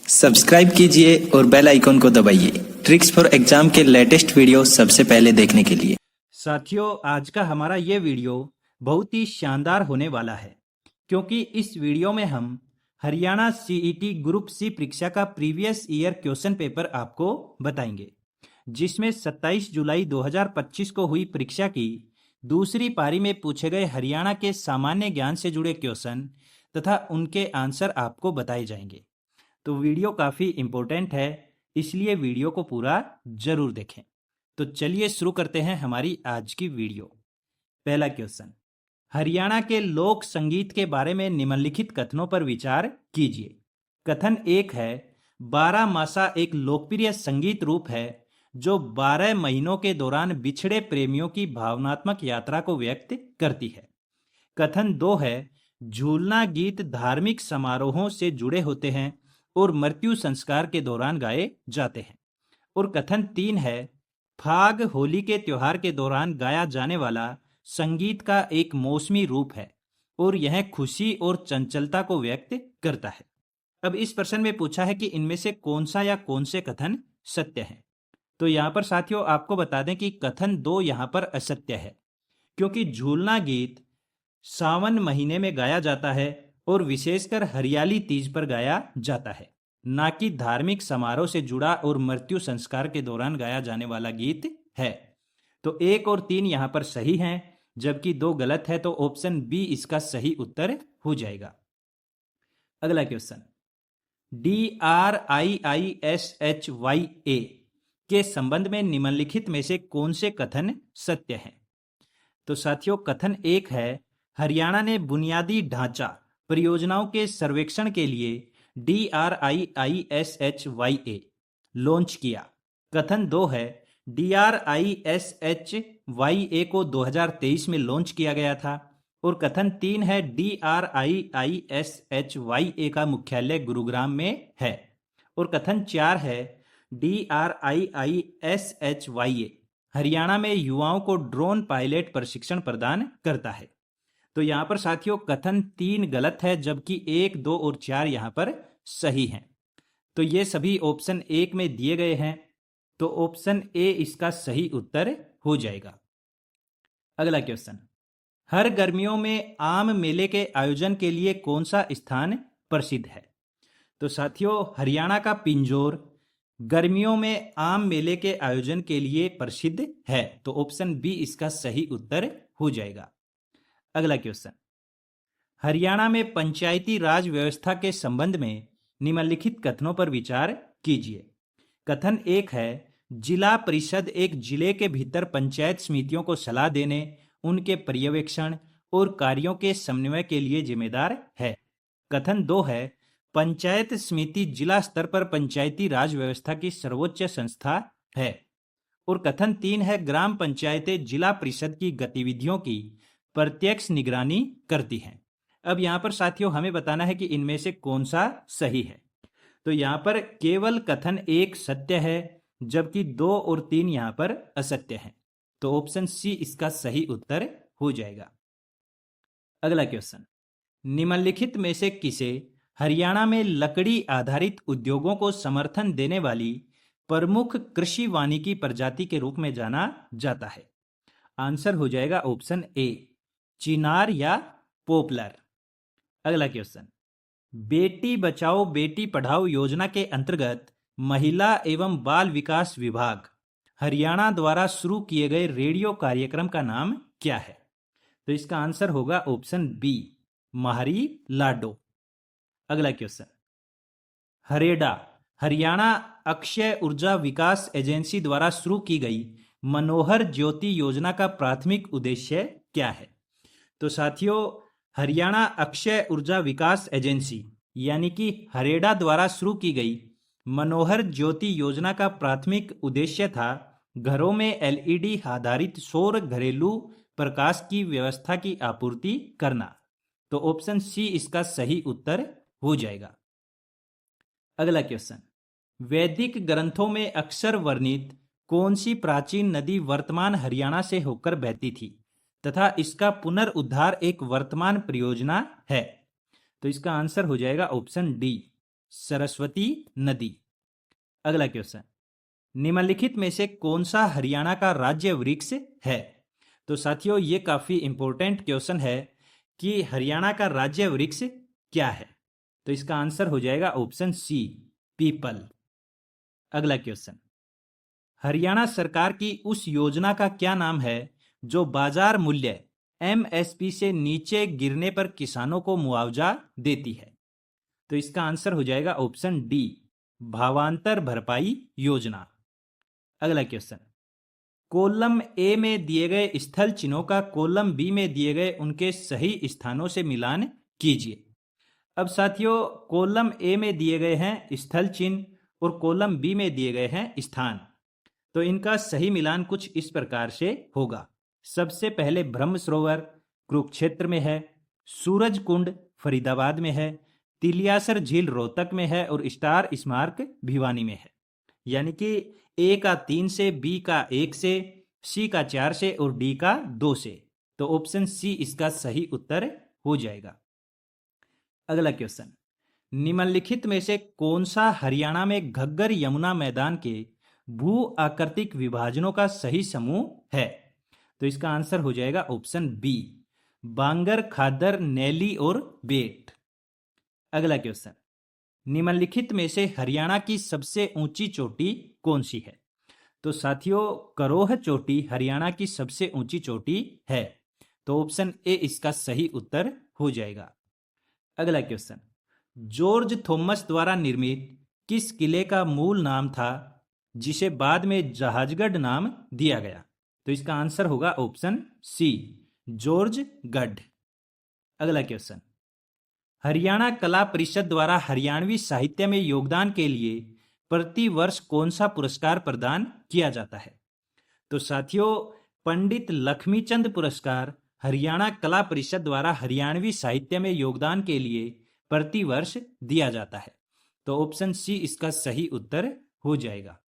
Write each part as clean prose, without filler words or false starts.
Subscribe कीजिए और bell icon को दबाइए ट्रिक्स फॉर एग्जाम के लेटेस्ट वीडियो सबसे पहले देखने के लिए। साथियों, आज का हमारा ये वीडियो बहुत ही शानदार होने वाला है, क्योंकि इस वीडियो में हम हरियाणा सीईटी ग्रुप सी परीक्षा का प्रीवियस ईयर क्वेश्चन पेपर आपको बताएंगे, जिसमें 27 जुलाई 2025 को हुई परीक्षा की दूसरी पारी में पूछे गए हरियाणा के सामान्य ज्ञान से जुड़े क्वेश्चन तथा उनके आंसर आपको बताए जाएंगे। तो वीडियो काफ़ी इम्पोर्टेंट है, इसलिए वीडियो को पूरा जरूर देखें। तो चलिए शुरू करते हैं हमारी आज की वीडियो। पहला क्वेश्चन, हरियाणा के लोक संगीत के बारे में निम्नलिखित कथनों पर विचार कीजिए। कथन एक है, 12 मासा एक लोकप्रिय संगीत रूप है जो 12 महीनों के दौरान बिछड़े प्रेमियों की भावनात्मक यात्रा को व्यक्त करती है। कथन दो है, झूलना गीत धार्मिक समारोहों से जुड़े होते हैं और मृत्यु संस्कार के दौरान गाए जाते हैं। और कथन तीन है, फाग होली के त्योहार के दौरान गाया जाने वाला संगीत का एक मौसमी रूप है और यह खुशी और चंचलता को व्यक्त करता है। अब इस प्रश्न में पूछा है कि इनमें से कौन सा या कौन से कथन सत्य है। तो यहाँ पर साथियों आपको बता दें कि कथन दो यहाँ पर असत्य है, क्योंकि झूलना गीत सावन महीने में गाया जाता है और विशेषकर हरियाली तीज पर गाया जाता है, ना कि धार्मिक समारोह से जुड़ा और मृत्यु संस्कार के दौरान गाया जाने वाला गीत है। तो एक और तीन यहाँ पर सही हैं, जबकि दो गलत है, तो ऑप्शन बी इसका सही उत्तर हो जाएगा। अगला क्वेश्चन, DRIISHYA के संबंध में निम्नलिखित में से कौन से कथन सत्य हैं। तो साथियों कथन एक है, हरियाणा ने बुनियादी ढांचा परियोजनाओं के सर्वेक्षण के लिए DRIISHYA लॉन्च किया। कथन दो है, DRISHYA को 2023 में लॉन्च किया गया था। और कथन तीन है, DRIISHYA का मुख्यालय गुरुग्राम में है। और कथन चार है, DRIISHYA हरियाणा में युवाओं को ड्रोन पायलट प्रशिक्षण प्रदान करता है। तो यहाँ पर साथियों कथन तीन गलत है, जबकि एक, दो और चार यहाँ पर सही हैं। तो ये सभी ऑप्शन एक में दिए गए हैं, तो ऑप्शन ए इसका सही उत्तर हो जाएगा। अगला क्वेश्चन, हर गर्मियों में आम मेले के आयोजन के लिए कौन सा स्थान प्रसिद्ध है। तो साथियों हरियाणा का पिंजौर गर्मियों में आम मेले के आयोजन के लिए प्रसिद्ध है, तो ऑप्शन बी इसका सही उत्तर हो जाएगा। अगला क्वेश्चन, हरियाणा में पंचायती राज व्यवस्था के संबंध में निम्नलिखित कथनों पर विचार कीजिए। कथन एक है, जिला परिषद एक जिले के भीतर पंचायत समितियों को सलाह देने, उनके पर्यवेक्षण और कार्यों के समन्वय के लिए जिम्मेदार है। कथन दो है, पंचायत समिति जिला स्तर पर पंचायती राज व्यवस्था की सर्वोच्च संस्था है। और कथन तीन है, ग्राम पंचायतें जिला परिषद की गतिविधियों की प्रत्यक्ष निगरानी करती हैं। अब यहाँ पर साथियों हमें बताना है कि इनमें से कौन सा सही है। तो यहाँ पर केवल कथन एक सत्य है, जबकि दो और तीन यहाँ पर असत्य है, तो ऑप्शन सी इसका सही उत्तर हो जाएगा। अगला क्वेश्चन, निम्नलिखित में से किसे हरियाणा में लकड़ी आधारित उद्योगों को समर्थन देने वाली प्रमुख कृषि वानिकी प्रजाति के रूप में जाना जाता है। आंसर हो जाएगा ऑप्शन ए, चिनार या पोपलर। अगला क्वेश्चन, बेटी बचाओ बेटी पढ़ाओ योजना के अंतर्गत महिला एवं बाल विकास विभाग हरियाणा द्वारा शुरू किए गए रेडियो कार्यक्रम का नाम क्या है। तो इसका आंसर होगा ऑप्शन बी, म्हारी लाडो। अगला क्वेश्चन, हरेडा हरियाणा अक्षय ऊर्जा विकास एजेंसी द्वारा शुरू की गई मनोहर ज्योति योजना का प्राथमिक उद्देश्य क्या है। तो साथियों हरियाणा अक्षय ऊर्जा विकास एजेंसी यानी कि हरेडा द्वारा शुरू की गई मनोहर ज्योति योजना का प्राथमिक उद्देश्य था घरों में एलईडी आधारित सौर घरेलू प्रकाश की व्यवस्था की आपूर्ति करना। तो ऑप्शन सी इसका सही उत्तर हो जाएगा। अगला क्वेश्चन, वैदिक ग्रंथों में अक्सर वर्णित कौन सी प्राचीन नदी वर्तमान हरियाणा से होकर बहती थी तथा इसका पुनर्उद्धार एक वर्तमान परियोजना है। तो इसका आंसर हो जाएगा ऑप्शन डी, सरस्वती नदी। अगला क्वेश्चन, निम्नलिखित में से कौन सा हरियाणा का राज्य वृक्ष है? तो साथियों ये काफी इंपॉर्टेंट क्वेश्चन है कि हरियाणा का राज्य वृक्ष क्या है। तो इसका आंसर हो जाएगा ऑप्शन सी, पीपल। अगला क्वेश्चन, हरियाणा सरकार की उस योजना का क्या नाम है जो बाजार मूल्य एमएसपी से नीचे गिरने पर किसानों को मुआवजा देती है? तो इसका आंसर हो जाएगा ऑप्शन डी, भावांतर भरपाई योजना। अगला क्वेश्चन, कॉलम ए में दिए गए स्थल चिन्हों का कॉलम बी में दिए गए उनके सही स्थानों से मिलान कीजिए। अब साथियों कॉलम ए में दिए गए हैं स्थल चिन्ह और कॉलम बी में दिए गए हैं स्थान, तो इनका सही मिलान कुछ इस प्रकार से होगा। सबसे पहले ब्रह्म सरोवर कुरुक्षेत्र में है, सूरज कुंड फरीदाबाद में है, तिलियासर झील रोहतक में है और स्टार स्मारक भिवानी में है। यानी कि ए का 3 से, बी का 1 से, सी का 4 से और डी का 2 से। तो ऑप्शन सी इसका सही उत्तर हो जाएगा। अगला क्वेश्चन, निम्नलिखित में से कौन सा हरियाणा में घग्गर यमुना मैदान के भू आकृतिक विभाजनों का सही समूह है? तो इसका आंसर हो जाएगा ऑप्शन बी, बांगर, खादर, नैली और बेट। अगला क्वेश्चन, निम्नलिखित में से हरियाणा की सबसे ऊंची चोटी कौन सी है? तो साथियों करोह चोटी हरियाणा की सबसे ऊंची चोटी है। तो ऑप्शन ए इसका सही उत्तर हो जाएगा। अगला क्वेश्चन, जॉर्ज थॉमस द्वारा निर्मित किस किले का मूल नाम था जिसे बाद में जहाजगढ़ नाम दिया गया? तो इसका आंसर होगा ऑप्शन सी, जॉर्ज गढ़। अगला क्वेश्चन, हरियाणा कला परिषद द्वारा हरियाणवी साहित्य में योगदान के लिए प्रति वर्ष कौन सा पुरस्कार प्रदान किया जाता है? तो साथियों पंडित लक्ष्मीचंद पुरस्कार हरियाणा कला परिषद द्वारा हरियाणवी साहित्य में योगदान के लिए प्रति वर्ष दिया जाता है। तो ऑप्शन सी इसका सही उत्तर हो जाएगा।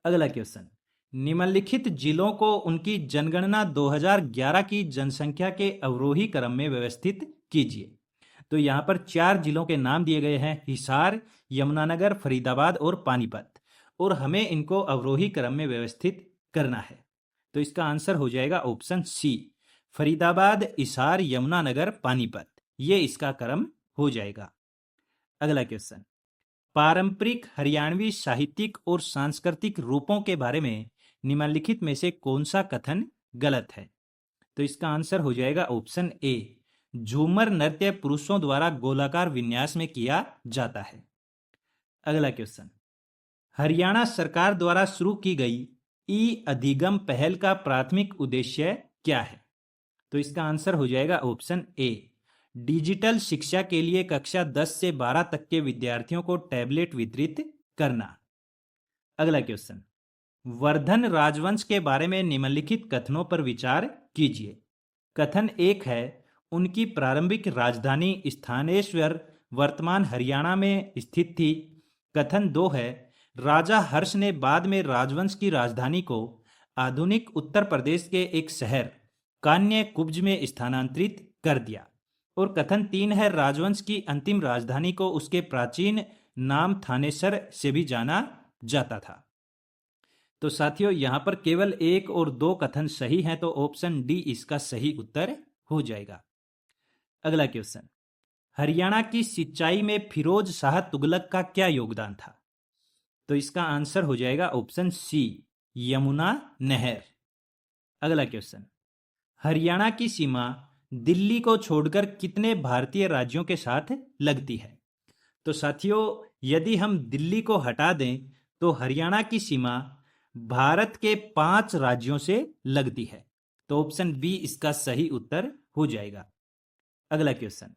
अगला क्वेश्चन, निम्नलिखित जिलों को उनकी जनगणना 2011 की जनसंख्या के अवरोही क्रम में व्यवस्थित कीजिए। तो यहाँ पर 4 जिलों के नाम दिए गए हैं, हिसार, यमुनानगर, फरीदाबाद और पानीपत, और हमें इनको अवरोही क्रम में व्यवस्थित करना है। तो इसका आंसर हो जाएगा ऑप्शन सी, फरीदाबाद, हिसार, यमुनानगर, पानीपत, ये इसका क्रम हो जाएगा। अगला क्वेश्चन, पारंपरिक हरियाणवी साहित्यिक और सांस्कृतिक रूपों के बारे में निम्नलिखित में से कौन सा कथन गलत है? तो इसका आंसर हो जाएगा ऑप्शन ए, झूमर नृत्य पुरुषों द्वारा गोलाकार विन्यास में किया जाता है। अगला क्वेश्चन, हरियाणा सरकार द्वारा शुरू की गई ई अधिगम पहल का प्राथमिक उद्देश्य क्या है? तो इसका आंसर हो जाएगा ऑप्शन ए, डिजिटल शिक्षा के लिए कक्षा 10 से 12 तक के विद्यार्थियों को टैबलेट वितरित करना। अगला क्वेश्चन, वर्धन राजवंश के बारे में निम्नलिखित कथनों पर विचार कीजिए। कथन 1 है उनकी प्रारंभिक राजधानी स्थानेश्वर वर्तमान हरियाणा में स्थित थी। कथन 2 है राजा हर्ष ने बाद में राजवंश की राजधानी को आधुनिक उत्तर प्रदेश के एक शहर कान्य कुब्ज में स्थानांतरित कर दिया। और कथन 3 है राजवंश की अंतिम राजधानी को उसके प्राचीन नाम थानेसर से भी जाना जाता था। तो साथियों यहां पर केवल 1 और 2 कथन सही हैं, तो ऑप्शन डी इसका सही उत्तर हो जाएगा। अगला क्वेश्चन, हरियाणा की सिंचाई में फिरोज शाह तुगलक का क्या योगदान था? तो इसका आंसर हो जाएगा ऑप्शन सी, यमुना नहर। अगला क्वेश्चन, हरियाणा की सीमा दिल्ली को छोड़कर कितने भारतीय राज्यों के साथ लगती है? तो साथियों यदि हम दिल्ली को हटा दें तो हरियाणा की सीमा भारत के 5 राज्यों से लगती है। तो ऑप्शन बी इसका सही उत्तर हो जाएगा। अगला क्वेश्चन,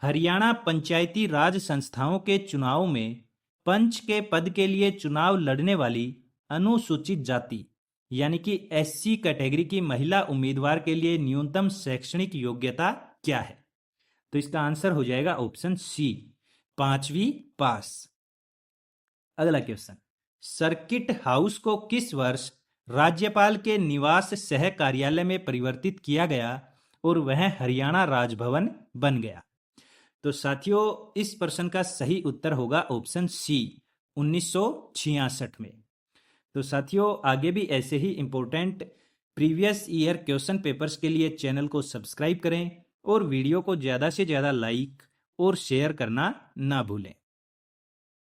हरियाणा पंचायती राज संस्थाओं के चुनाव में पंच के पद के लिए चुनाव लड़ने वाली अनुसूचित जाति यानी कि एससी कैटेगरी की महिला उम्मीदवार के लिए न्यूनतम शैक्षणिक योग्यता क्या है? तो इसका आंसर हो जाएगा ऑप्शन सी, 5वीं पास। अगला क्वेश्चन, सर्किट हाउस को किस वर्ष राज्यपाल के निवास सह कार्यालय में परिवर्तित किया गया और वह हरियाणा राजभवन बन गया? तो साथियों इस प्रश्न का सही उत्तर होगा ऑप्शन सी 1966 में। तो साथियों आगे भी ऐसे ही important previous year question papers के लिए चैनल को सब्सक्राइब करें और वीडियो को ज़्यादा से ज़्यादा लाइक और शेयर करना ना भूलें।